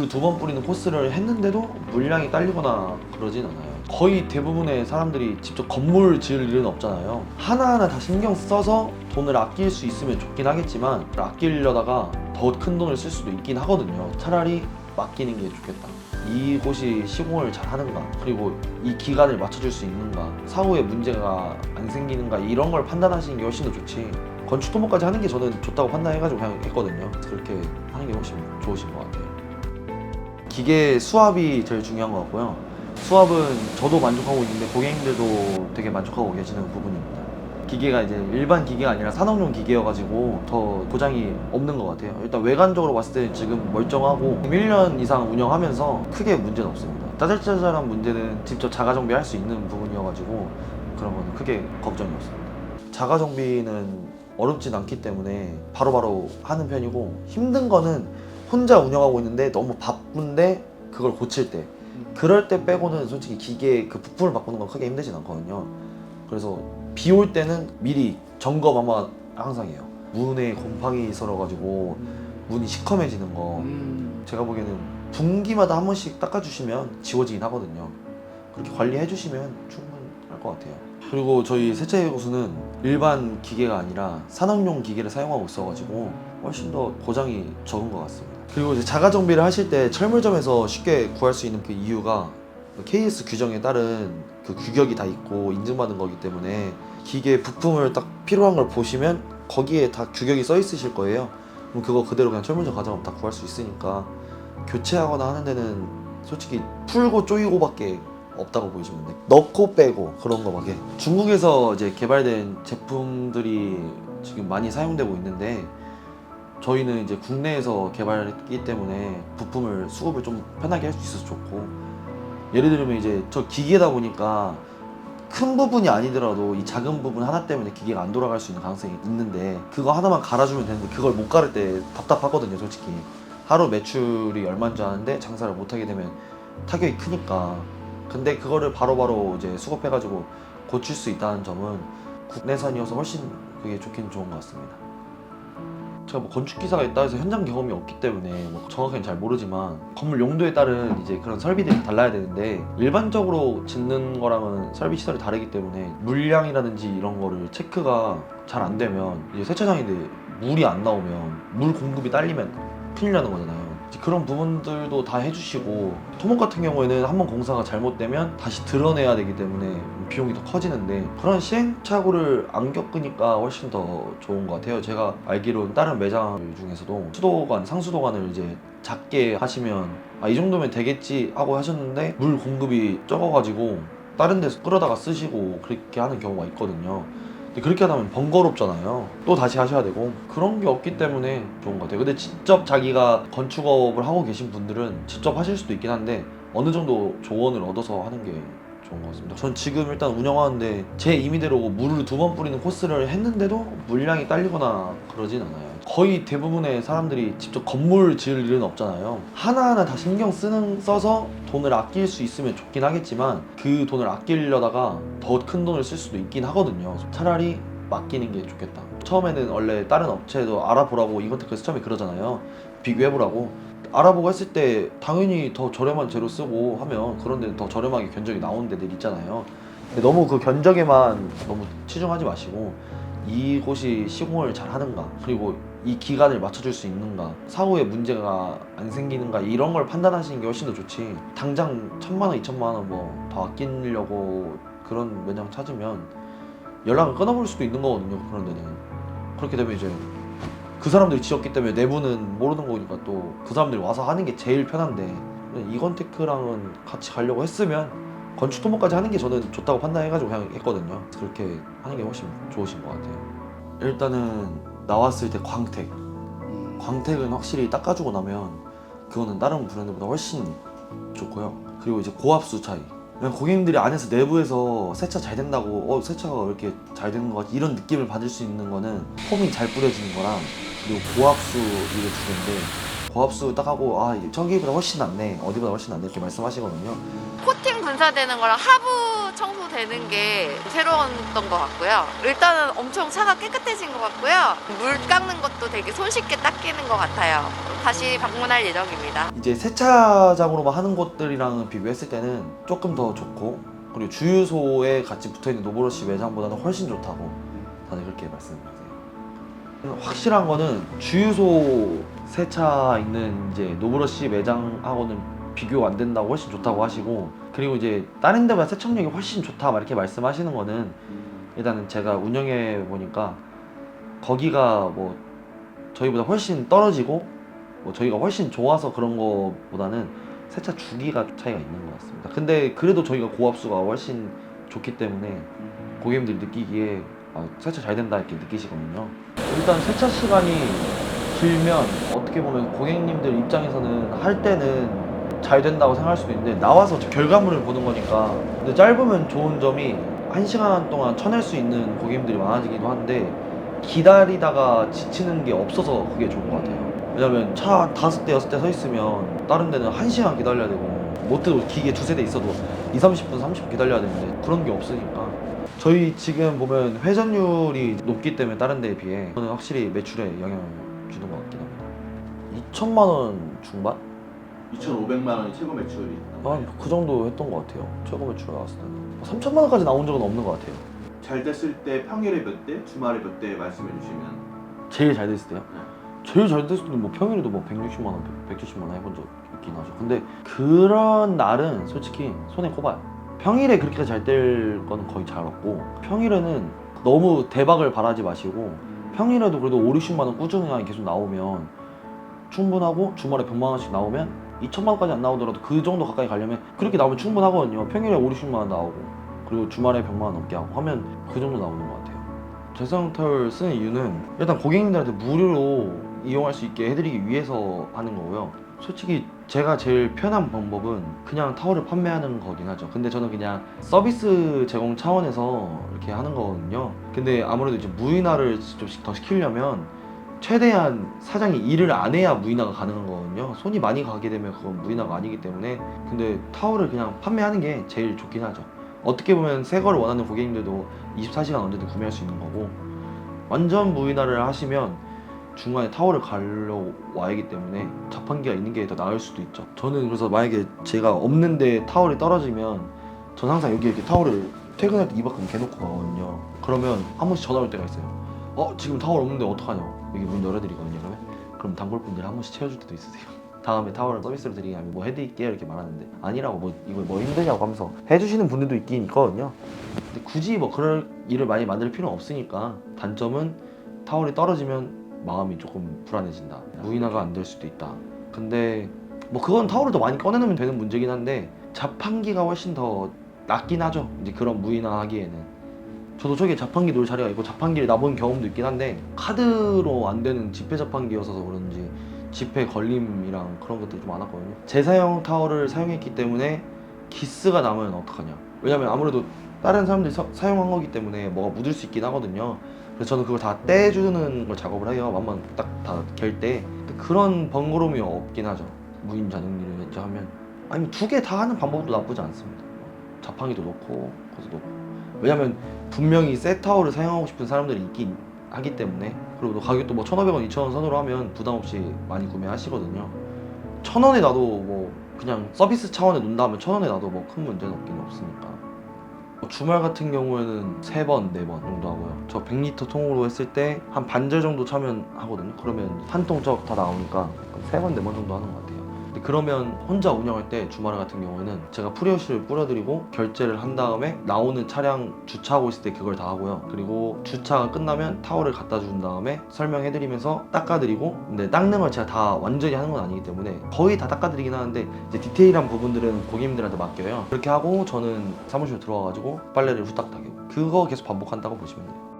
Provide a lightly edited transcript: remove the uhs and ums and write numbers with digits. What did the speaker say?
물을 2번 뿌리는 코스를 했는데도 물량이 딸리거나 그러진 않아요. 거의 대부분의 사람들이 직접 건물 지을 일은 없잖아요. 하나하나 다 신경 써서 돈을 아낄 수 있으면 좋긴 하겠지만 아끼려다가 더 큰 돈을 쓸 수도 있긴 하거든요. 차라리 맡기는 게 좋겠다. 이곳이 시공을 잘 하는가, 그리고 이 기간을 맞춰줄 수 있는가, 사후에 문제가 안 생기는가, 이런 걸 판단하시는 게 훨씬 더 좋지, 건축 토목까지 하는 게 저는 좋다고 판단해가지고 그냥 했거든요. 그렇게 하는 게 훨씬 좋으신 것 같아요. 기계 수압이 제일 중요한 것 같고요. 수압은 저도 만족하고 있는데 고객님들도 되게 만족하고 계시는 부분입니다. 기계가 이제 일반 기계가 아니라 산업용 기계여가지고 더 고장이 없는 것 같아요. 일단 외관적으로 봤을 때는 지금 멀쩡하고 1년 이상 운영하면서 크게 문제는 없습니다. 짜잘짜잘한 문제는 직접 자가 정비할 수 있는 부분이어가지고 그런 거는 크게 걱정이 없습니다. 자가 정비는 어렵진 않기 때문에 바로바로 하는 편이고, 힘든 거는 혼자 운영하고 있는데 너무 바쁜데 그걸 고칠 때, 그럴 때 빼고는 솔직히 기계 그 부품을 바꾸는 건 크게 힘들진 않거든요. 그래서 비 올 때는 미리 점검 아마 항상 해요. 문에 곰팡이 있어가지고 문이 시커매지는 거, 제가 보기에는 분기마다 한 번씩 닦아주시면 지워지긴 하거든요. 그렇게 관리해 주시면 충분할 것 같아요. 그리고 저희 세차의 고수는 일반 기계가 아니라 산업용 기계를 사용하고 있어가지고 훨씬 더 고장이 적은 것 같습니다. 그리고 이제 자가 정비를 하실 때 철물점에서 쉽게 구할 수 있는 그 이유가 KS 규정에 따른 그 규격이 다 있고 인증받은 거기 때문에, 기계 부품을 딱 필요한 걸 보시면 거기에 다 규격이 써 있으실 거예요. 그럼 그거 그대로 그냥 철물점 가져가면 다 구할 수 있으니까 교체하거나 하는 데는 솔직히 풀고 쪼이고밖에 없다고 보시면 돼요. 넣고 빼고 그런 거밖에. 중국에서 이제 개발된 제품들이 지금 많이 사용되고 있는데, 저희는 이제 국내에서 개발했기 때문에 부품을 수급을 좀 편하게 할 수 있어서 좋고, 예를 들면 이제 저 기계다 보니까 큰 부분이 아니더라도 이 작은 부분 하나 때문에 기계가 안 돌아갈 수 있는 가능성이 있는데, 그거 하나만 갈아주면 되는데 그걸 못 갈을 때 답답하거든요. 솔직히 하루 매출이 얼마인 줄 아는데 장사를 못 하게 되면 타격이 크니까. 근데 그거를 바로바로 이제 수급해가지고 고칠 수 있다는 점은 국내산이어서 훨씬 그게 좋긴 좋은 것 같습니다. 제가 뭐 건축기사가 있다 해서 현장 경험이 없기 때문에 뭐 정확하게 잘 모르지만, 건물 용도에 따른 이제 그런 설비들이 달라야 되는데, 일반적으로 짓는 거랑은 설비 시설이 다르기 때문에 물량이라든지 이런 거를 체크가 잘 안 되면, 이제 세차장인데 물이 안 나오면 물 공급이 딸리면 큰일 나는 거잖아요. 그런 부분들도 다 해주시고, 토목 같은 경우에는 한번 공사가 잘못되면 다시 드러내야 되기 때문에 비용이 더 커지는데, 그런 시행착오를 안 겪으니까 훨씬 더 좋은 것 같아요. 제가 알기로는 다른 매장 중에서도 수도관, 상수도관을 이제 작게 하시면 이 정도면 되겠지 하고 하셨는데 물 공급이 적어가지고 다른 데서 끌어다가 쓰시고 그렇게 하는 경우가 있거든요. 근데 그렇게 하다 보면 번거롭잖아요. 또 다시 하셔야 되고, 그런 게 없기 때문에 좋은 것 같아요. 근데 직접 자기가 건축업을 하고 계신 분들은 직접 하실 수도 있긴 한데 어느 정도 조언을 얻어서 하는 게 좋은 것 같습니다. 전 지금 일단 운영하는데 제 임의대로 물을 2번 뿌리는 코스를 했는데도 물량이 딸리거나 그러진 않아요. 거의 대부분의 사람들이 직접 건물 지을 일은 없잖아요. 하나하나 다 신경 써서 돈을 아낄 수 있으면 좋긴 하겠지만 그 돈을 아끼려다가 더 큰 돈을 쓸 수도 있긴 하거든요. 차라리 맡기는 게 좋겠다. 처음에는 원래 다른 업체도 알아보라고 이건테크에서 처음에 그러잖아요. 비교해보라고. 알아보고 했을 때 당연히 더 저렴한 재료 쓰고 하면 그런 데는 더 저렴하게 견적이 나오는 데들 있잖아요. 근데 너무 그 견적에만 너무 치중하지 마시고, 이곳이 시공을 잘 하는가, 그리고 이 기간을 맞춰줄 수 있는가, 사후에 문제가 안 생기는가, 이런 걸 판단하시는 게 훨씬 더 좋지, 당장 1,000만 원, 2,000만 원 뭐 더 아끼려고 그런 매장 찾으면 연락을 끊어버릴 수도 있는 거거든요. 그런 데는. 그렇게 되면 이제 그 사람들이 지었기 때문에 내부는 모르는 거니까 또 그 사람들이 와서 하는 게 제일 편한데, 이건테크랑은 같이 가려고 했으면 건축 토목까지 하는 게 저는 좋다고 판단해가지고 그냥 했거든요. 그렇게 하는 게 훨씬 좋으신 것 같아요. 일단은 나왔을 때 광택은 확실히 닦아주고 나면 그거는 다른 브랜드보다 훨씬 좋고요. 그리고 이제 고압수 차이, 그냥 고객님들이 안에서 내부에서 세차 잘 된다고 세차가 왜 이렇게 잘 되는 거 같지, 이런 느낌을 받을 수 있는 거는 폼이 잘 뿌려지는 거랑, 그리고 고압수 이게 두 개인데, 고압수 딱 하고 저기보다 훨씬 낫네, 어디보다 훨씬 낫네 이렇게 말씀하시거든요. 코팅 분사되는 거랑 하부 청소되는 게 새로웠던 것 같고요. 일단은 엄청 차가 깨끗해진 것 같고요. 물 깎는 것도 되게 손쉽게 닦이는 것 같아요. 다시 방문할 예정입니다. 이제 세차장으로만 하는 곳들이랑 비교했을 때는 조금 더 좋고, 그리고 주유소에 같이 붙어있는 노브러시 매장보다는 훨씬 좋다고 다들 그렇게 말씀하세요. 확실한 거는 주유소 세차 있는 이제 노브러시 매장하고는 비교 안 된다고, 훨씬 좋다고 하시고, 그리고 이제 다른 데보다 세척력이 훨씬 좋다 막 이렇게 말씀하시는 거는, 일단은 제가 운영해 보니까 거기가 뭐 저희보다 훨씬 떨어지고 뭐 저희가 훨씬 좋아서 그런 거보다는 세차 주기가 차이가 있는 것 같습니다. 근데 그래도 저희가 고압수가 훨씬 좋기 때문에 고객님들이 느끼기에 세차 잘 된다 이렇게 느끼시거든요. 일단 세차 시간이 길면 어떻게 보면 고객님들 입장에서는 할 때는 잘 된다고 생각할 수도 있는데, 나와서 결과물을 보는 거니까. 근데 짧으면 좋은 점이 1시간 동안 쳐낼 수 있는 고객님들이 많아지기도 한데, 기다리다가 지치는 게 없어서 그게 좋은 것 같아요. 왜냐면 차 5대 6대 서 있으면 다른 데는 1시간 기다려야 되고, 못해도 기계 2-3대 있어도 20-30분 30분 기다려야 되는데 그런 게 없으니까. 저희 지금 보면 회전율이 높기 때문에 다른 데에 비해 저는 확실히 매출에 영향을 주는 것 같긴 합니다. 2천만 원 중반? 2,500만 원이 최고 매출이 그 정도 했던 것 같아요. 최고 매출 나왔을 때는 3천만 원까지 나온 적은 없는 것 같아요. 잘 됐을 때 평일에 몇 대, 주말에 몇 대 말씀해 주시면. 제일 잘 됐을 때요? 제일 잘 됐을 때는 뭐 평일에도 뭐 160만 원, 170만 원 해본 적 있긴 하죠. 근데 그런 날은 솔직히 손에 꼽아요. 평일에 그렇게 잘 될 거는 거의 잘 없고, 평일에는 너무 대박을 바라지 마시고, 평일에도 그래도 5-60만 원 꾸준히 계속 나오면 충분하고, 주말에 100만 원씩 나오면 2천만 원까지 안 나오더라도 그 정도 가까이 가려면 그렇게 나오면 충분하거든요. 평일에 5-60만 원 나오고, 그리고 주말에 100만 원 넘게 하고 하면 그 정도 나오는 것 같아요. 재사용 타월 쓰는 이유는 일단 고객님들한테 무료로 이용할 수 있게 해드리기 위해서 하는 거고요. 솔직히 제가 제일 편한 방법은 그냥 타월을 판매하는 거긴 하죠. 근데 저는 그냥 서비스 제공 차원에서 이렇게 하는 거거든요. 근데 아무래도 이제 무인화를 좀 더 시키려면 최대한 사장이 일을 안 해야 무인화가 가능한 거거든요. 손이 많이 가게 되면 그건 무인화가 아니기 때문에. 근데 타월을 그냥 판매하는 게 제일 좋긴 하죠. 어떻게 보면 새 거를 원하는 고객님들도 24시간 언제든 구매할 수 있는 거고, 완전 무인화를 하시면 중간에 타월을 갈려와야 하기 때문에 자판기가 있는 게 더 나을 수도 있죠. 저는 그래서 만약에 제가 없는데 타월이 떨어지면 전 항상 여기 이렇게 타월을 퇴근할 때 이만큼 개놓고 가거든요. 그러면 한 번씩 전화 올 때가 있어요. 지금 타월 없는데 어떡하냐, 여기 문 열어드리거든요. 그럼 단골분들이 한 번씩 채워줄 때도 있으세요. 다음에 타월을 서비스로 드리게 하면 뭐 해드릴게요 이렇게 말하는데, 아니라고 뭐 이거 뭐 힘드냐고 하면서 해주시는 분들도 있긴 있거든요. 근데 굳이 뭐 그럴 일을 많이 만들 필요는 없으니까, 단점은 타월이 떨어지면 마음이 조금 불안해진다, 무인화가 안 될 수도 있다. 근데 뭐 그건 타월을 더 많이 꺼내놓으면 되는 문제긴 한데, 자판기가 훨씬 더 낫긴 하죠. 이제 그런 무인화 하기에는. 저도 저기 자판기 놓을 자리가 있고 자판기를 놔본 경험도 있긴 한데, 카드로 안 되는 지폐 자판기여서 그런지 지폐 걸림이랑 그런 것들이 좀 많았거든요. 재사용 타월을 사용했기 때문에 기스가 나면 어떡하냐. 왜냐면 아무래도 다른 사람들이 사용한 거기 때문에 뭐가 묻을 수 있긴 하거든요. 그래서 저는 그걸 다 떼주는 걸 작업을 해요. 한번 딱 다 갤 때. 그런 번거로움이 없긴 하죠, 무인 자능리를 이제 하면. 아니면 2개 다 하는 방법도 나쁘지 않습니다. 자판기도 놓고 그것도 놓고. 왜냐면 분명히 새 타월을 사용하고 싶은 사람들이 있긴 하기 때문에. 그리고 또 가격도 뭐 1,500원, 2,000원 선으로 하면 부담 없이 많이 구매하시거든요. 1,000원에 놔도 뭐 그냥 서비스 차원에 놓는다면 1,000원에 놔도 뭐 큰 문제는 없긴 없으니까. 주말 같은 경우에는 3번, 4번 정도 하고요. 저 100리터 통으로 했을 때 한 반절 정도 차면 하거든요. 그러면 한 통 적 다 나오니까 3번, 4번 정도 하는 것 같아요. 근데 그러면 혼자 운영할 때 주말 같은 경우에는 제가 프리워시를 뿌려드리고 결제를 한 다음에 나오는 차량 주차하고 있을 때 그걸 다 하고요. 그리고 주차가 끝나면 타월을 갖다 준 다음에 설명해드리면서 닦아드리고, 근데 닦는 걸 제가 다 완전히 하는 건 아니기 때문에 거의 다 닦아드리긴 하는데, 이제 디테일한 부분들은 고객님들한테 맡겨요. 그렇게 하고 저는 사무실 들어와가지고 빨래를 후딱 닦이고, 그거 계속 반복한다고 보시면 돼요.